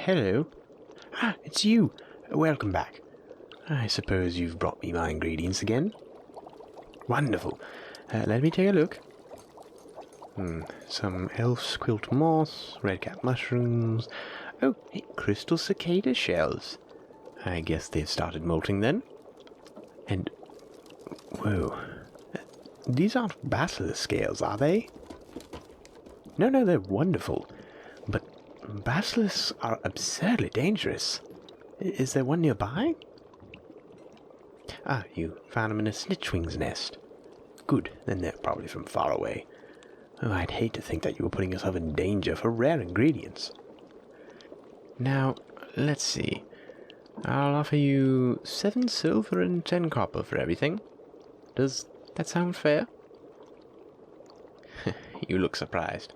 hello. Ah, it's you. Welcome back. I suppose you've brought me my ingredients again. Wonderful. Let me take a look. Some elf quilt moss, redcap mushrooms. Oh, hey, crystal cicada shells. I guess they've started molting then. And, whoa, these aren't basilisk scales, are they? No, they're wonderful. But basilisks are absurdly dangerous. Is there one nearby? Ah, you found them in a snitchwing's nest. Good, then they're probably from far away. Oh, I'd hate to think that you were putting yourself in danger for rare ingredients. Now, let's see. I'll offer you 7 silver and 10 copper for everything. Does that sound fair? You look surprised.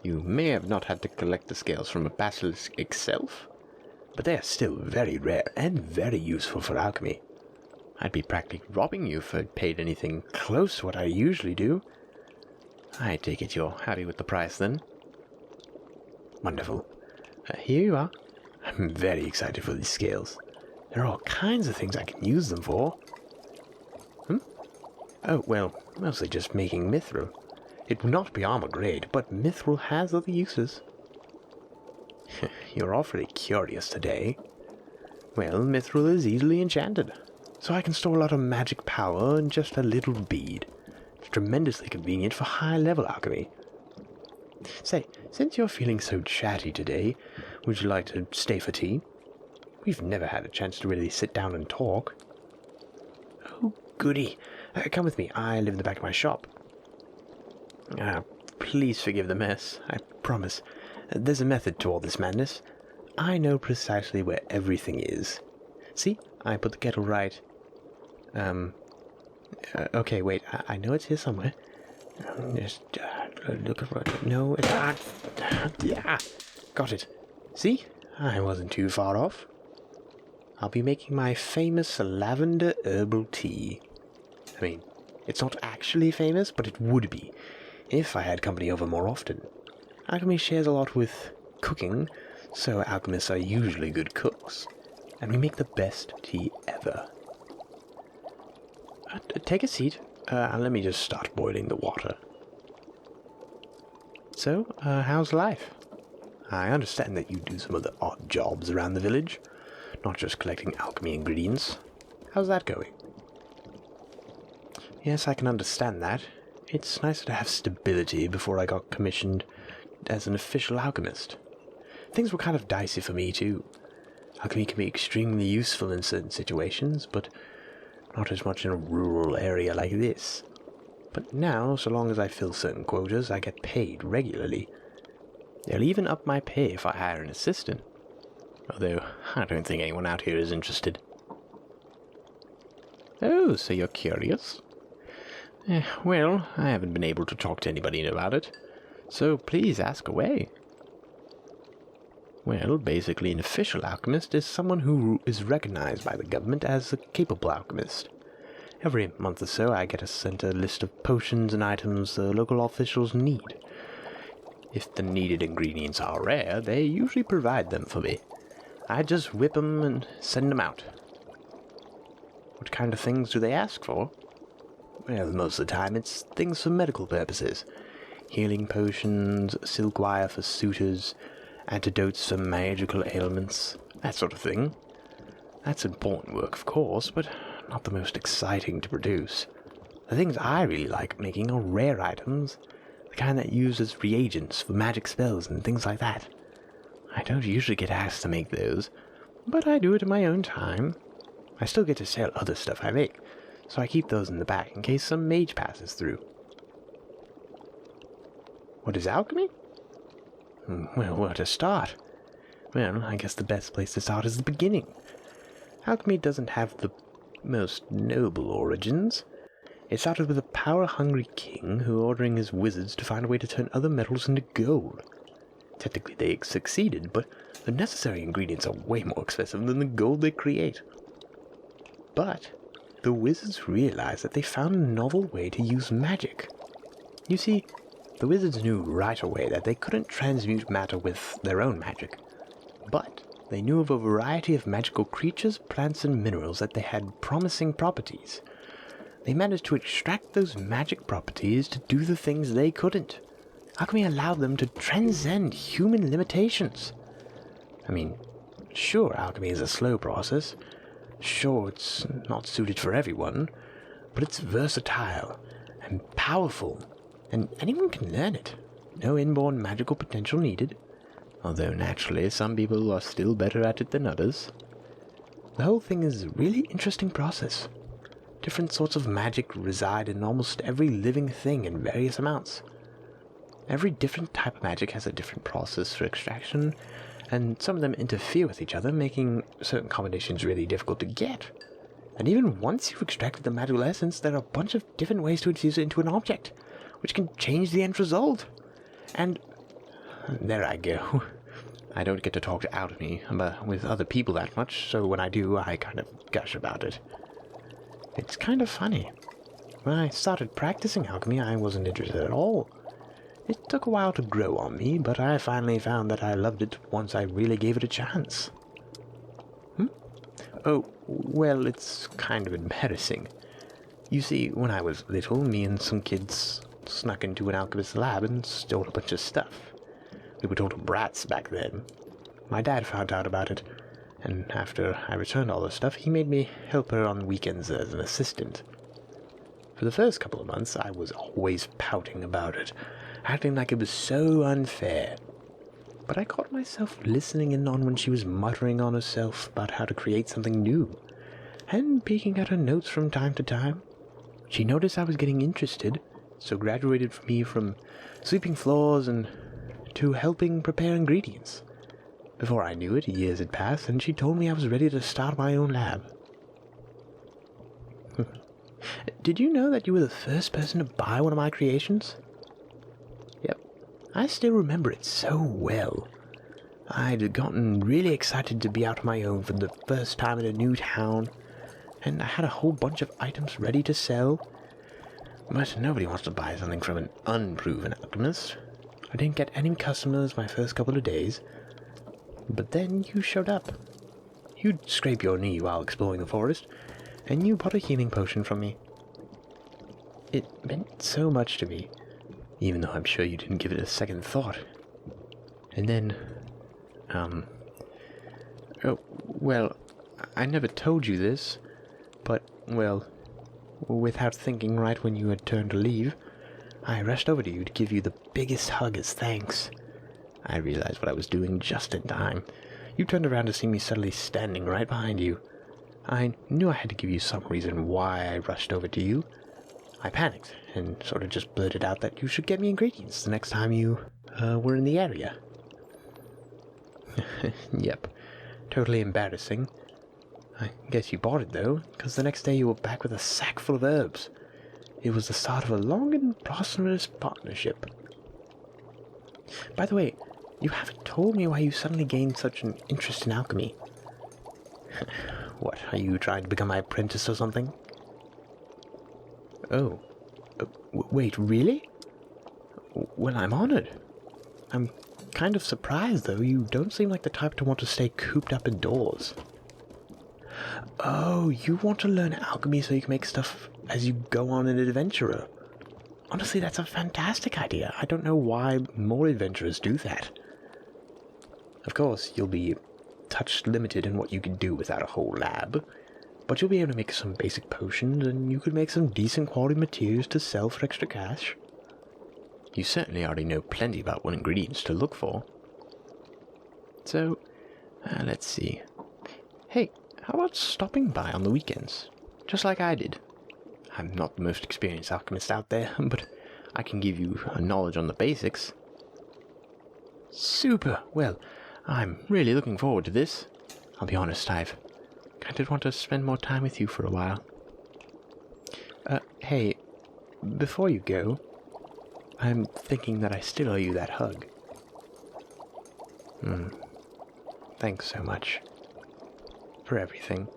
You may have not had to collect the scales from a basilisk itself, but they are still very rare and very useful for alchemy. I'd be practically robbing you if I'd paid anything close to what I usually do. I take it you're happy with the price, then? Wonderful. Here you are. I'm very excited for these scales. There are all kinds of things I can use them for. Oh, well, mostly just making mithril. It would not be armor grade, but mithril has other uses. You're awfully curious today. Well, mithril is easily enchanted, so I can store a lot of magic power in just a little bead. It's tremendously convenient for high-level alchemy. Say, since you're feeling so chatty today, would you like to stay for tea? We've never had a chance to really sit down and talk. Oh, goody. Come with me. I live in the back of my shop. Please forgive the mess. I promise. There's a method to all this madness. I know precisely where everything is. See? I put the kettle right. Okay, wait. I know it's here somewhere. Just look for it. No, it's not. Yeah, got it. See? I wasn't too far off. I'll be making my famous lavender herbal tea. I mean, it's not actually famous, but it would be, if I had company over more often. Alchemy shares a lot with cooking, so alchemists are usually good cooks, and we make the best tea ever. Take a seat, and let me just start boiling the water. So, how's life? I understand that you do some of the odd jobs around the village, not just collecting alchemy ingredients. How's that going? Yes, I can understand that. It's nicer to have stability before I got commissioned as an official alchemist. Things were kind of dicey for me, too. Alchemy can be extremely useful in certain situations, but not as much in a rural area like this. But now, so long as I fill certain quotas, I get paid regularly. They'll even up my pay if I hire an assistant. Although, I don't think anyone out here is interested. Oh, so you're curious? Well, I haven't been able to talk to anybody about it, so please ask away. Well, basically an official alchemist is someone who is recognized by the government as a capable alchemist. Every month or so I get sent a list of potions and items the local officials need. If the needed ingredients are rare, they usually provide them for me. I just whip them and send them out. What kind of things do they ask for? Well, most of the time it's things for medical purposes. Healing potions, silk wire for suitors, antidotes for magical ailments, that sort of thing. That's important work, of course, but not the most exciting to produce. The things I really like making are rare items, the kind that uses reagents for magic spells and things like that. I don't usually get asked to make those, but I do it in my own time. I still get to sell other stuff I make, so I keep those in the back in case some mage passes through. What is alchemy? Well, where to start? Well, I guess the best place to start is the beginning. Alchemy doesn't have the most noble origins. It started with a power-hungry king who ordering his wizards to find a way to turn other metals into gold. Technically they succeeded, but the necessary ingredients are way more expensive than the gold they create. But the wizards realized that they found a novel way to use magic. You see, the wizards knew right away that they couldn't transmute matter with their own magic. But they knew of a variety of magical creatures, plants, and minerals that they had promising properties. They managed to extract those magic properties to do the things they couldn't. Alchemy allowed them to transcend human limitations. I mean, sure, alchemy is a slow process. Sure, it's not suited for everyone, but it's versatile and powerful, and anyone can learn it. No inborn magical potential needed, although naturally some people are still better at it than others. The whole thing is a really interesting process. Different sorts of magic reside in almost every living thing in various amounts. Every different type of magic has a different process for extraction, and some of them interfere with each other, making certain combinations really difficult to get. And even once you've extracted the magical essence, there are a bunch of different ways to infuse it into an object, which can change the end result. And there I go. I don't get to talk to alchemy with other people that much, so when I do, I kind of gush about it. It's kind of funny. When I started practicing alchemy, I wasn't interested at all. It took a while to grow on me, but I finally found that I loved it once I really gave it a chance. Oh, well, it's kind of embarrassing. You see, when I was little, me and some kids snuck into an alchemist's lab and stole a bunch of stuff. We were total brats back then. My dad found out about it, and after I returned all the stuff, he made me help her on weekends as an assistant. For the first couple of months, I was always pouting about it, acting like it was so unfair. But I caught myself listening in on when she was muttering on herself about how to create something new, and peeking at her notes from time to time. She noticed I was getting interested, so graduated me from sweeping floors and to helping prepare ingredients. Before I knew it, years had passed, and she told me I was ready to start my own lab. Did you know that you were the first person to buy one of my creations? Yep, I still remember it so well. I'd gotten really excited to be out on my own for the first time in a new town, and I had a whole bunch of items ready to sell. But nobody wants to buy something from an unproven alchemist. I didn't get any customers my first couple of days, but then you showed up. You'd scrape your knee while exploring the forest, and you bought a healing potion from me. It meant so much to me, even though I'm sure you didn't give it a second thought. And then, oh, well, I never told you this, but, well, without thinking right when you had turned to leave, I rushed over to you to give you the biggest hug as thanks. I realized what I was doing just in time. You turned around to see me suddenly standing right behind you. I knew I had to give you some reason why I rushed over to you. I panicked and sort of just blurted out that you should get me ingredients the next time you were in the area. Yep, totally embarrassing. I guess you bought it though, because the next day you were back with a sack full of herbs. It was the start of a long and prosperous partnership. By the way, you haven't told me why you suddenly gained such an interest in alchemy. What, are you trying to become my apprentice or something? Oh, wait, really? Well, I'm honored. I'm kind of surprised, though. You don't seem like the type to want to stay cooped up indoors. Oh, you want to learn alchemy so you can make stuff as you go on an adventurer. Honestly, that's a fantastic idea. I don't know why more adventurers do that. Of course, you'll be touch limited in what you can do without a whole lab, but you'll be able to make some basic potions, and you could make some decent quality materials to sell for extra cash. You certainly already know plenty about what ingredients to look for. So, let's see. Hey, how about stopping by on the weekends? Just like I did. I'm not the most experienced alchemist out there, but I can give you a knowledge on the basics. Super! Well, I'm really looking forward to this. I'll be honest, I've kind of want to spend more time with you for a while. Hey, before you go, I'm thinking that I still owe you that hug. Thanks so much. For everything.